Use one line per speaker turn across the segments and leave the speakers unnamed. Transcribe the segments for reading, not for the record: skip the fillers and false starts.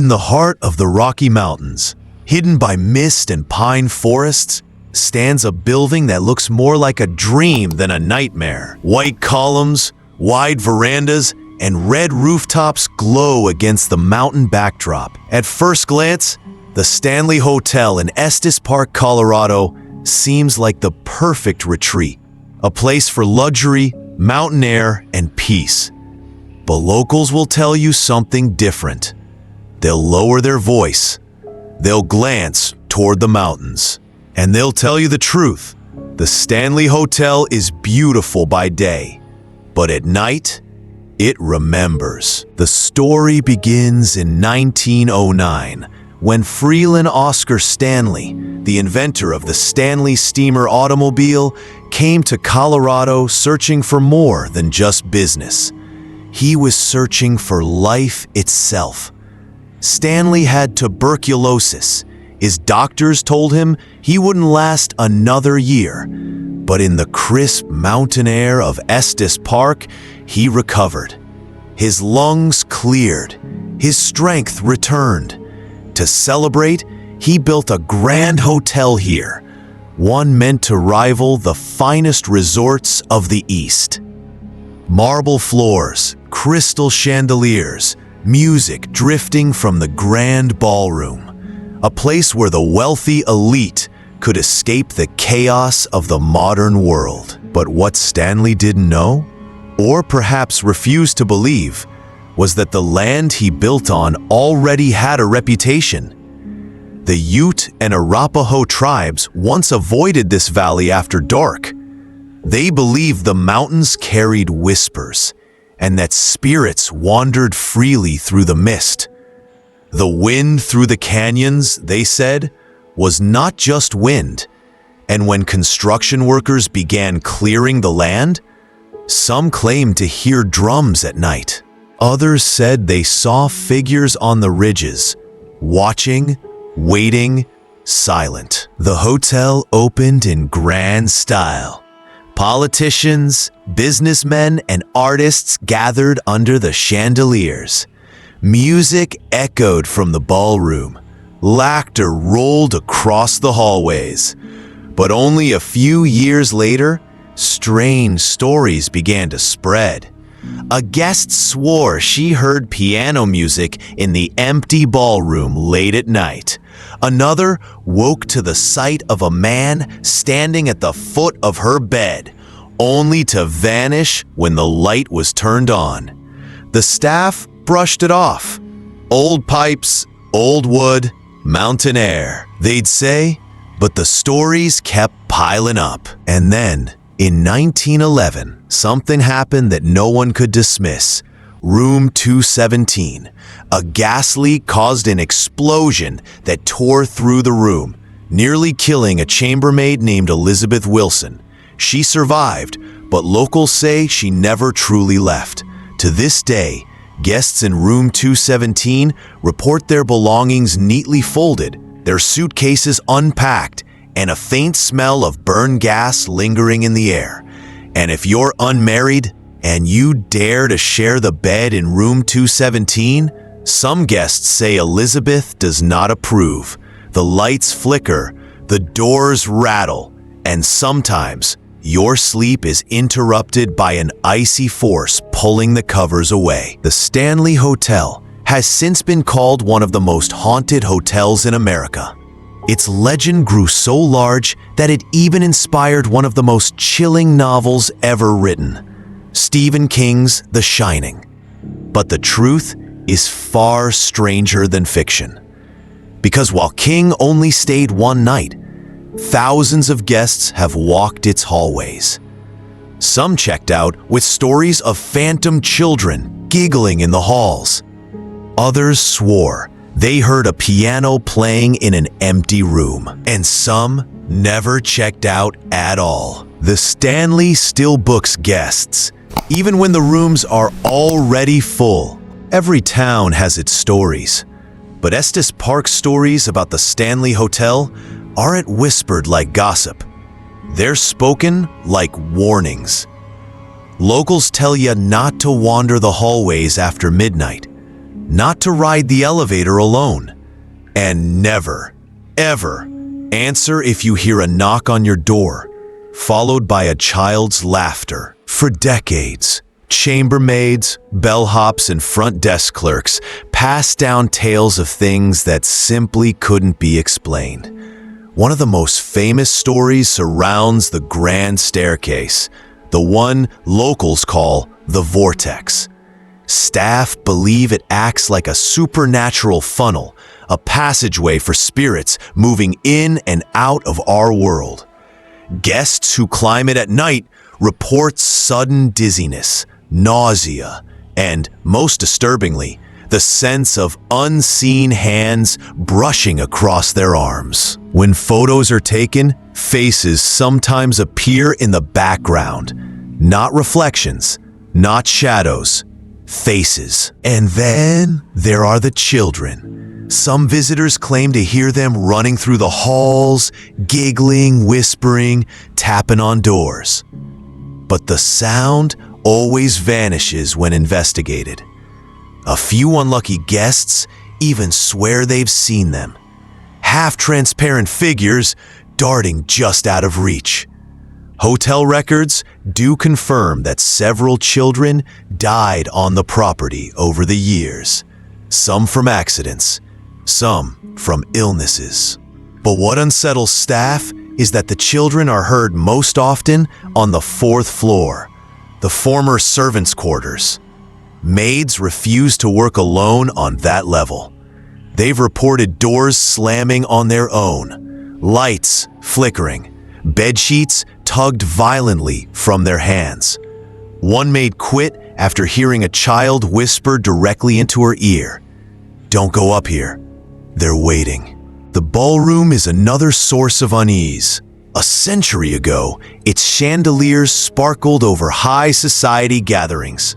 In the heart of the Rocky Mountains, hidden by mist and pine forests, stands a building that looks more like a dream than a nightmare. White columns, wide verandas, and red rooftops glow against the mountain backdrop. At first glance, the Stanley Hotel in Estes Park, Colorado, seems like the perfect retreat, a place for luxury, mountain air, and peace. But locals will tell you something different. They'll lower their voice, they'll glance toward the mountains, and they'll tell you the truth. The Stanley Hotel is beautiful by day, but at night, it remembers. The story begins in 1909, when Freeland Oscar Stanley, the inventor of the Stanley steamer automobile, came to Colorado searching for more than just business. He was searching for life itself. Stanley had tuberculosis. His doctors told him he wouldn't last another year. But in the crisp mountain air of Estes Park, he recovered. His lungs cleared. His strength returned. To celebrate, he built a grand hotel here, one meant to rival the finest resorts of the East. Marble floors, crystal chandeliers, music drifting from the grand ballroom, a place where the wealthy elite could escape the chaos of the modern world. But what Stanley didn't know, or perhaps refused to believe, was that the land he built on already had a reputation. The Ute and Arapaho tribes once avoided this valley after dark. They believed the mountains carried whispers, and that spirits wandered freely through the mist. The wind through the canyons, they said, was not just wind, and when construction workers began clearing the land, some claimed to hear drums at night. Others said they saw figures on the ridges, watching, waiting, silent. The hotel opened in grand style. Politicians, businessmen, and artists gathered under the chandeliers. Music echoed from the ballroom. Laughter rolled across the hallways. But only a few years later, strange stories began to spread. A guest swore she heard piano music in the empty ballroom late at night. Another woke to the sight of a man standing at the foot of her bed, only to vanish when the light was turned on. The staff brushed it off. Old pipes, old wood, mountain air, they'd say, but the stories kept piling up. And then, in 1911, something happened that no one could dismiss. Room 217. A gas leak caused an explosion that tore through the room, nearly killing a chambermaid named Elizabeth Wilson. She survived, but locals say she never truly left. To this day, guests in room 217 report their belongings neatly folded, their suitcases unpacked, and a faint smell of burned gas lingering in the air. And if you're unmarried and you dare to share the bed in room 217, some guests say Elizabeth does not approve. The lights flicker, the doors rattle, and sometimes your sleep is interrupted by an icy force pulling the covers away. The Stanley Hotel has since been called one of the most haunted hotels in America. Its legend grew so large that it even inspired one of the most chilling novels ever written, Stephen King's The Shining. But the truth is far stranger than fiction. Because while King only stayed one night, thousands of guests have walked its hallways. Some checked out with stories of phantom children giggling in the halls. Others swore they heard a piano playing in an empty room, and some never checked out at all. The Stanley still books guests, even when the rooms are already full. Every town has its stories, but Estes Park's stories about the Stanley Hotel aren't whispered like gossip. They're spoken like warnings. Locals tell you not to wander the hallways after midnight, not to ride the elevator alone. And never, ever answer if you hear a knock on your door, followed by a child's laughter. For decades, chambermaids, bellhops, and front desk clerks passed down tales of things that simply couldn't be explained. One of the most famous stories surrounds the grand staircase, the one locals call the Vortex. Staff believe it acts like a supernatural funnel, a passageway for spirits moving in and out of our world. Guests who climb it at night report sudden dizziness, nausea, and, most disturbingly, the sense of unseen hands brushing across their arms. When photos are taken, faces sometimes appear in the background. Not reflections, not shadows, faces. And then there are the children. Some visitors claim to hear them running through the halls, giggling, whispering, tapping on doors. But the sound always vanishes when investigated. A few unlucky guests even swear they've seen them. Half-transparent figures darting just out of reach. Hotel records do confirm that several children died on the property over the years. Some from accidents, some from illnesses. But what unsettles staff is that the children are heard most often on the fourth floor, the former servants' quarters. Maids refuse to work alone on that level. They've reported doors slamming on their own, lights flickering, bedsheets tugged violently from their hands. One maid quit after hearing a child whisper directly into her ear, "Don't go up here. They're waiting." The ballroom is another source of unease. A century ago, its chandeliers sparkled over high society gatherings.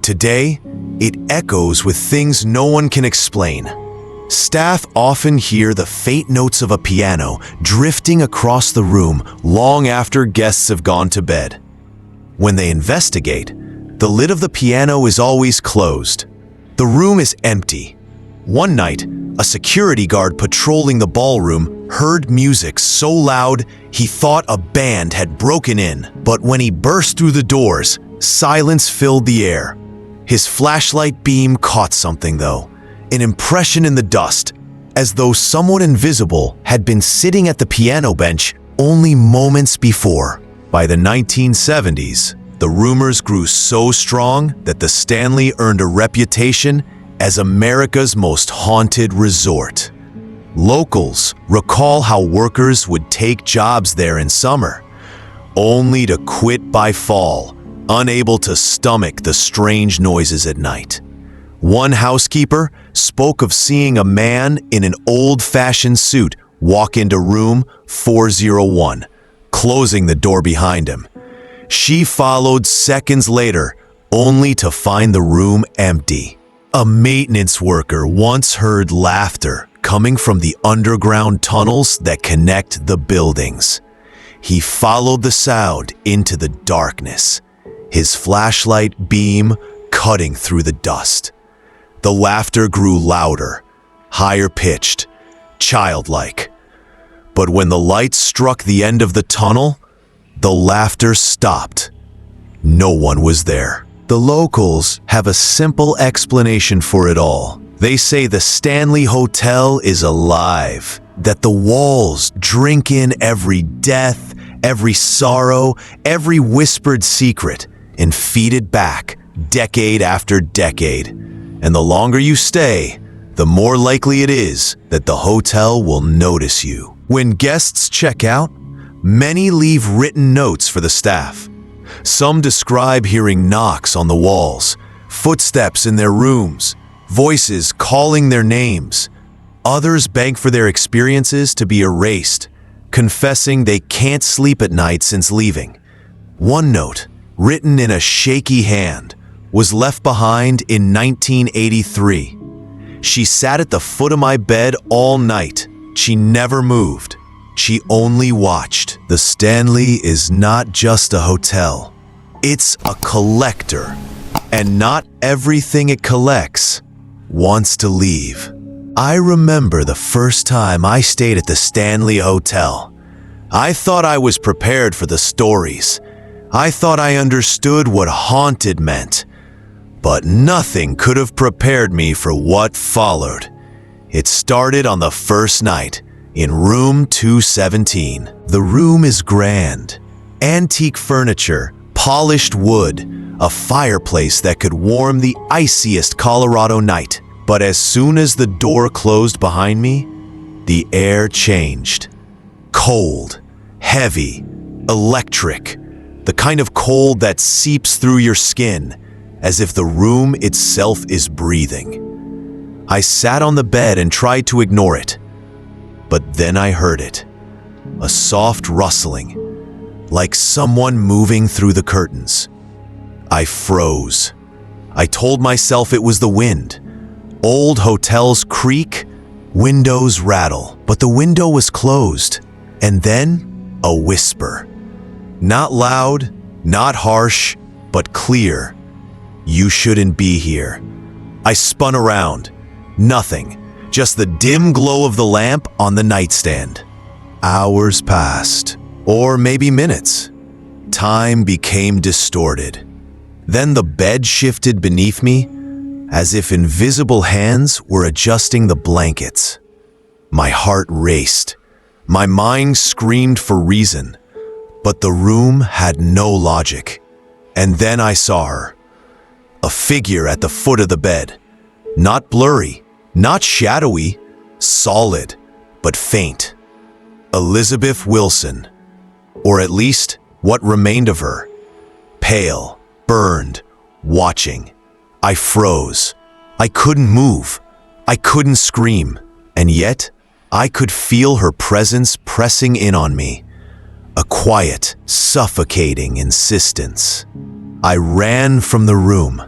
Today, it echoes with things no one can explain. Staff often hear the faint notes of a piano drifting across the room long after guests have gone to bed. When they investigate, the lid of the piano is always closed. The room is empty. One night, a security guard patrolling the ballroom heard music so loud he thought a band had broken in. But when he burst through the doors, silence filled the air. His flashlight beam caught something, though, an impression in the dust, as though someone invisible had been sitting at the piano bench only moments before. By the 1970s, the rumors grew so strong that the Stanley earned a reputation as America's most haunted resort. Locals recall how workers would take jobs there in summer, only to quit by fall, unable to stomach the strange noises at night. One housekeeper spoke of seeing a man in an old-fashioned suit walk into room 401, closing the door behind him. She followed seconds later, only to find the room empty. A maintenance worker once heard laughter coming from the underground tunnels that connect the buildings. He followed the sound into the darkness, his flashlight beam cutting through the dust. The laughter grew louder, higher pitched, childlike. But when the light struck the end of the tunnel, the laughter stopped. No one was there. The locals have a simple explanation for it all. They say the Stanley Hotel is alive, that the walls drink in every death, every sorrow, every whispered secret, and feed it back decade after decade. And the longer you stay, the more likely it is that the hotel will notice you. When guests check out, many leave written notes for the staff. Some describe hearing knocks on the walls, footsteps in their rooms, voices calling their names. Others beg for their experiences to be erased, confessing they can't sleep at night since leaving. One note, written in a shaky hand, was left behind in 1983. She sat at the foot of my bed all night. She never moved. She only watched. The Stanley is not just a hotel. It's a collector. And not everything it collects wants to leave. I remember the first time I stayed at the Stanley Hotel. I thought I was prepared for the stories. I thought I understood what haunted meant. But nothing could have prepared me for what followed. It started on the first night, in room 217. The room is grand. Antique furniture, polished wood, a fireplace that could warm the iciest Colorado night. But as soon as the door closed behind me, the air changed. Cold, heavy, electric, the kind of cold that seeps through your skin, as if the room itself is breathing. I sat on the bed and tried to ignore it, but then I heard it. A soft rustling, like someone moving through the curtains. I froze. I told myself it was the wind. Old hotels creak, windows rattle, but the window was closed. And then, a whisper. Not loud, not harsh, but clear. You shouldn't be here. I spun around. Nothing, just the dim glow of the lamp on the nightstand. Hours passed, or maybe minutes. Time became distorted. Then the bed shifted beneath me, as if invisible hands were adjusting the blankets. My heart raced. My mind screamed for reason, but the room had no logic. And then I saw her. A figure at the foot of the bed. Not blurry, not shadowy, solid, but faint. Elizabeth Wilson, or at least what remained of her. Pale, burned, watching. I froze. I couldn't move. I couldn't scream. And yet, I could feel her presence pressing in on me. A quiet, suffocating insistence. I ran from the room.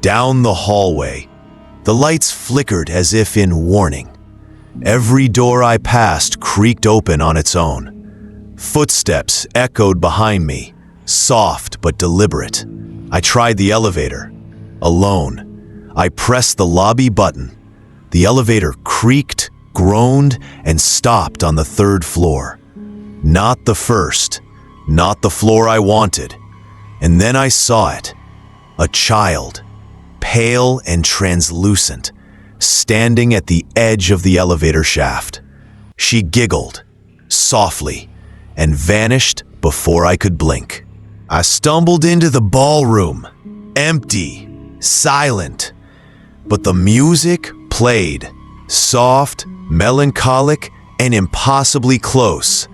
Down the hallway. The lights flickered as if in warning. Every door I passed creaked open on its own. Footsteps echoed behind me, soft but deliberate. I tried the elevator. Alone. I pressed the lobby button. The elevator creaked, groaned, and stopped on the third floor. Not the first, not the floor I wanted. And then I saw it. A child, pale and translucent, standing at the edge of the elevator shaft. She giggled, softly, and vanished before I could blink. I stumbled into the ballroom, empty, silent, but the music played, soft, melancholic, and impossibly close.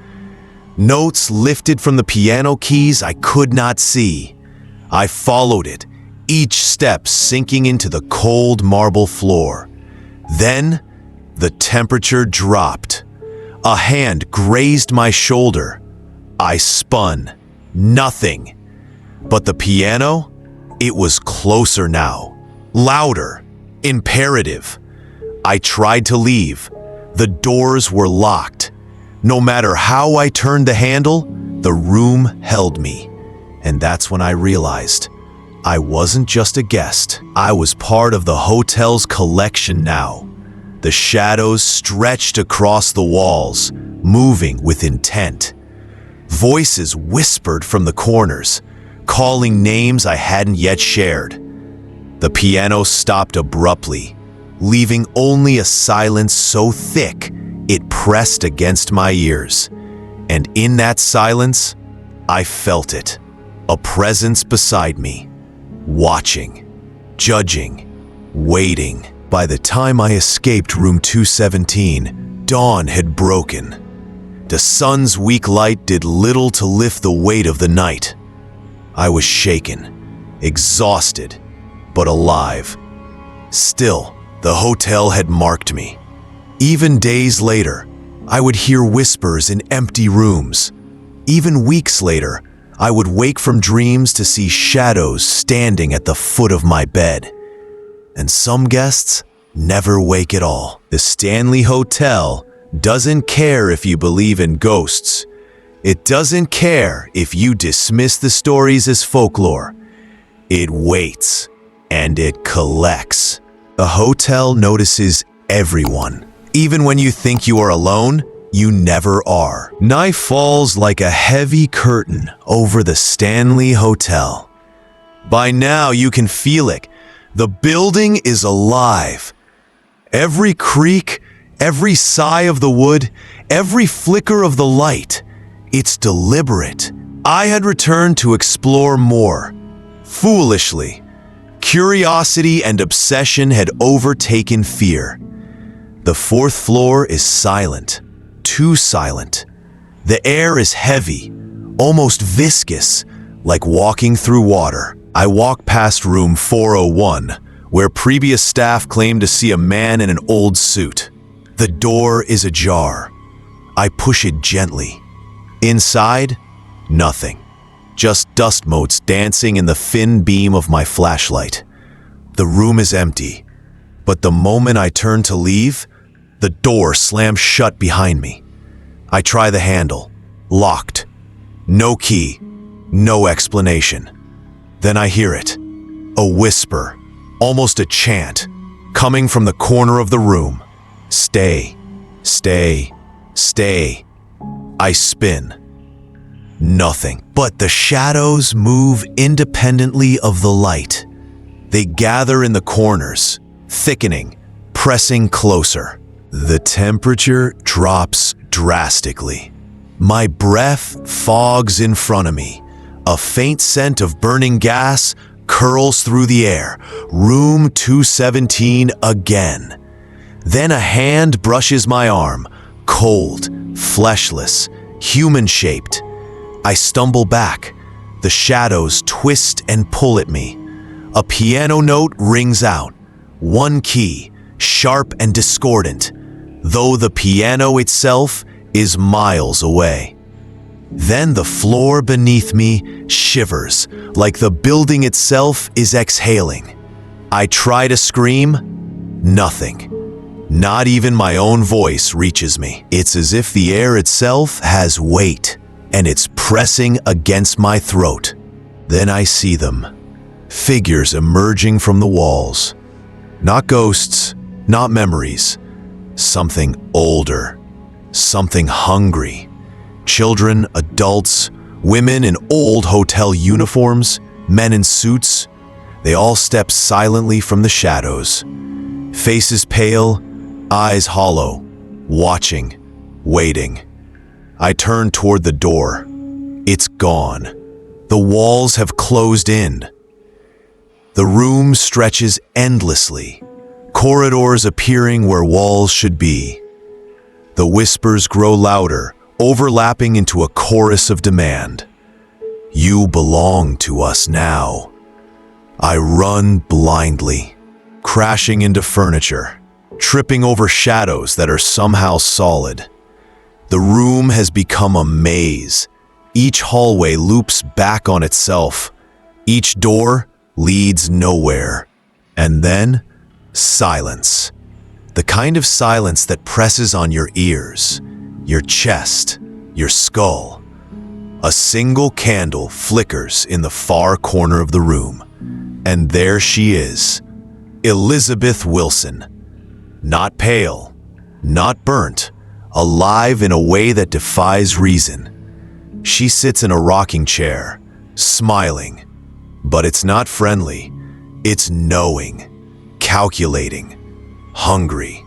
Notes lifted from the piano keys I could not see. I followed it, each step sinking into the cold marble floor. Then, the temperature dropped. A hand grazed my shoulder. I spun. Nothing. But the piano? It was closer now. Louder. Imperative. I tried to leave. The doors were locked. No matter how I turned the handle, the room held me. And that's when I realized I wasn't just a guest. I was part of the hotel's collection now. The shadows stretched across the walls, moving with intent. Voices whispered from the corners, calling names I hadn't yet shared. The piano stopped abruptly, leaving only a silence so thick it pressed against my ears. And in that silence, I felt it. A presence beside me, watching, judging, waiting. By the time I escaped room 217, dawn had broken. The sun's weak light did little to lift the weight of the night. I was shaken, exhausted, but alive. Still, the hotel had marked me. Even days later, I would hear whispers in empty rooms. Even weeks later, I would wake from dreams to see shadows standing at the foot of my bed. And some guests never wake at all. The Stanley Hotel doesn't care if you believe in ghosts. It doesn't care if you dismiss the stories as folklore. It waits, and it collects. The hotel notices everyone. Even when you think you are alone, you never are. Night falls like a heavy curtain over the Stanley Hotel. By now, you can feel it. The building is alive. Every creak, every sigh of the wood, every flicker of the light, it's deliberate. I had returned to explore more. Foolishly, curiosity and obsession had overtaken fear. The fourth floor is silent, too silent. The air is heavy, almost viscous, like walking through water. I walk past room 401, where previous staff claimed to see a man in an old suit. The door is ajar. I push it gently. Inside, nothing. Just dust motes dancing in the thin beam of my flashlight. The room is empty, but the moment I turn to leave, the door slams shut behind me. I try the handle. Locked. No key. No explanation. Then I hear it. A whisper, almost a chant, coming from the corner of the room. Stay. Stay. Stay. I spin. Nothing. But the shadows move independently of the light. They gather in the corners, thickening, pressing closer. The temperature drops drastically. My breath fogs in front of me. A faint scent of burning gas curls through the air. Room 217 again. Then a hand brushes my arm, cold, fleshless, human-shaped. I stumble back. The shadows twist and pull at me. A piano note rings out. One key, sharp and discordant, though the piano itself is miles away. Then the floor beneath me shivers, like the building itself is exhaling. I try to scream. Nothing. Not even my own voice reaches me. It's as if the air itself has weight, and it's pressing against my throat. Then I see them. Figures emerging from the walls. Not ghosts, not memories. Something older. Something hungry. Children, adults, women in old hotel uniforms, men in suits. They all step silently from the shadows. Faces pale, eyes hollow, watching, waiting. I turn toward the door. It's gone. The walls have closed in. The room stretches endlessly, corridors appearing where walls should be. The whispers grow louder, overlapping into a chorus of demand. You belong to us now. I run blindly, crashing into furniture, tripping over shadows that are somehow solid. The room has become a maze. Each hallway loops back on itself. Each door leads nowhere. And then, silence. The kind of silence that presses on your ears, your chest, your skull. A single candle flickers in the far corner of the room. And there she is, Elizabeth Wilson. Not pale, not burnt, alive in a way that defies reason. She sits in a rocking chair, smiling. But it's not friendly. It's knowing, calculating, hungry.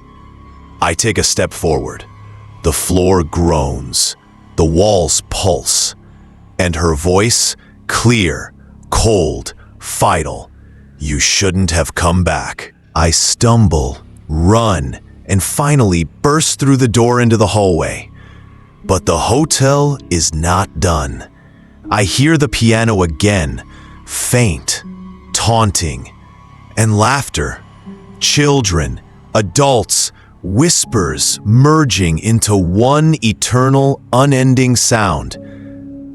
I take a step forward. The floor groans. The walls pulse. And her voice, clear, cold, vital. You shouldn't have come back. I stumble, run, and finally burst through the door into the hallway. But the hotel is not done. I hear the piano again, faint, taunting, and laughter. Children, adults, whispers merging into one eternal, unending sound.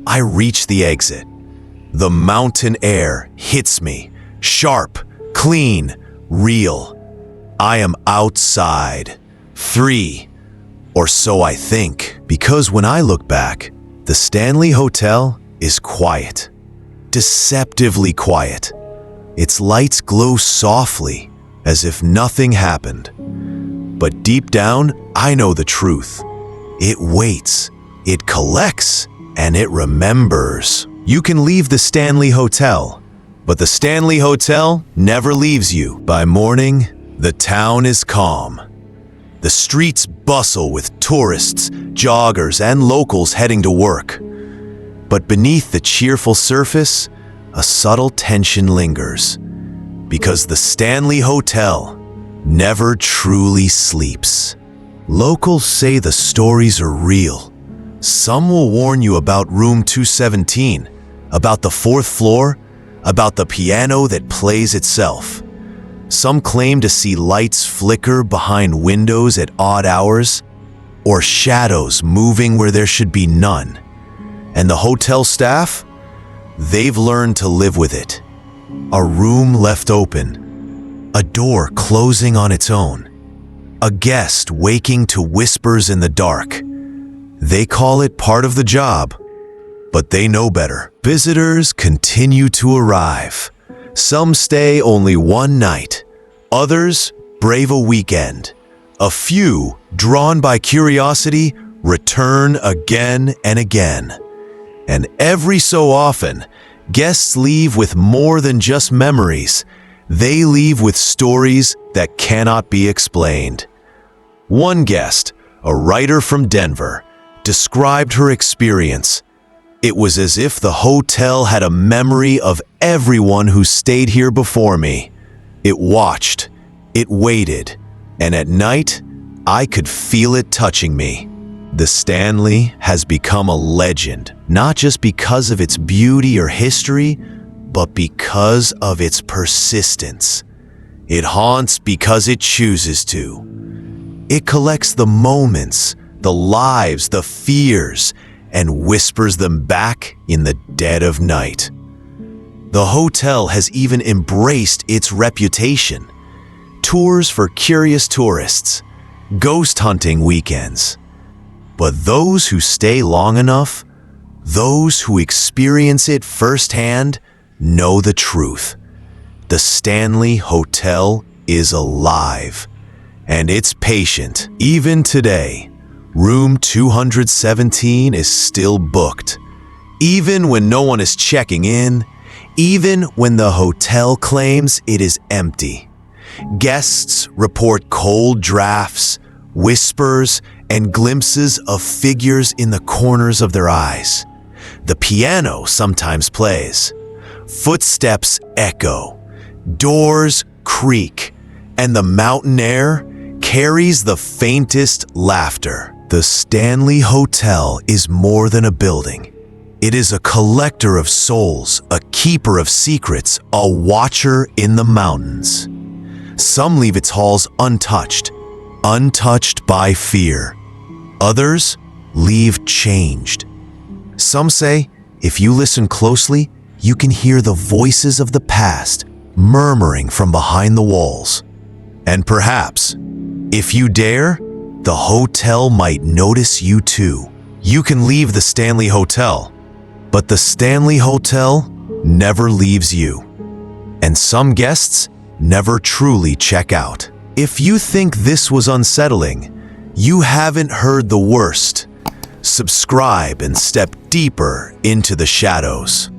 I reach the exit. The mountain air hits me, sharp, clean, real. I am outside, free, or so I think, because when I look back, the Stanley Hotel is quiet. Deceptively quiet. Its lights glow softly, as if nothing happened. But deep down, I know the truth. It waits, it collects, and it remembers. You can leave the Stanley Hotel, but the Stanley Hotel never leaves you. By morning, the town is calm. The streets bustle with tourists, joggers, and locals heading to work. But beneath the cheerful surface, a subtle tension lingers, because the Stanley Hotel never truly sleeps. Locals say the stories are real. Some will warn you about room 217, about the fourth floor, about the piano that plays itself. Some claim to see lights flicker behind windows at odd hours, or shadows moving where there should be none. And the hotel staff? They've learned to live with it. A room left open, a door closing on its own, a guest waking to whispers in the dark. They call it part of the job, but they know better. Visitors continue to arrive. Some stay only one night, others brave a weekend. A few, drawn by curiosity, return again and again. And every so often, guests leave with more than just memories. They leave with stories that cannot be explained. One guest, a writer from Denver, described her experience. It was as if the hotel had a memory of everyone who stayed here before me. It watched, it waited, and at night, I could feel it touching me. The Stanley has become a legend, not just because of its beauty or history, but because of its persistence. It haunts because it chooses to. It collects the moments, the lives, the fears, and whispers them back in the dead of night. The hotel has even embraced its reputation. Tours for curious tourists, ghost hunting weekends. But those who stay long enough, those who experience it firsthand, know the truth. The Stanley Hotel is alive, and it's patient. Even today, room 217 is still booked. Even when no one is checking in, even when the hotel claims it is empty. Guests report cold drafts, whispers, and glimpses of figures in the corners of their eyes. The piano sometimes plays. Footsteps echo. Doors creak. And the mountain air carries the faintest laughter. The Stanley Hotel is more than a building. It is a collector of souls, a keeper of secrets, a watcher in the mountains. Some leave its halls untouched by fear. Others leave changed. Some say, if you listen closely, you can hear the voices of the past murmuring from behind the walls. And perhaps, if you dare, the hotel might notice you too. You can leave the Stanley Hotel, but the Stanley Hotel never leaves you. And some guests never truly check out. If you think this was unsettling, you haven't heard the worst. Subscribe and step deeper into the shadows.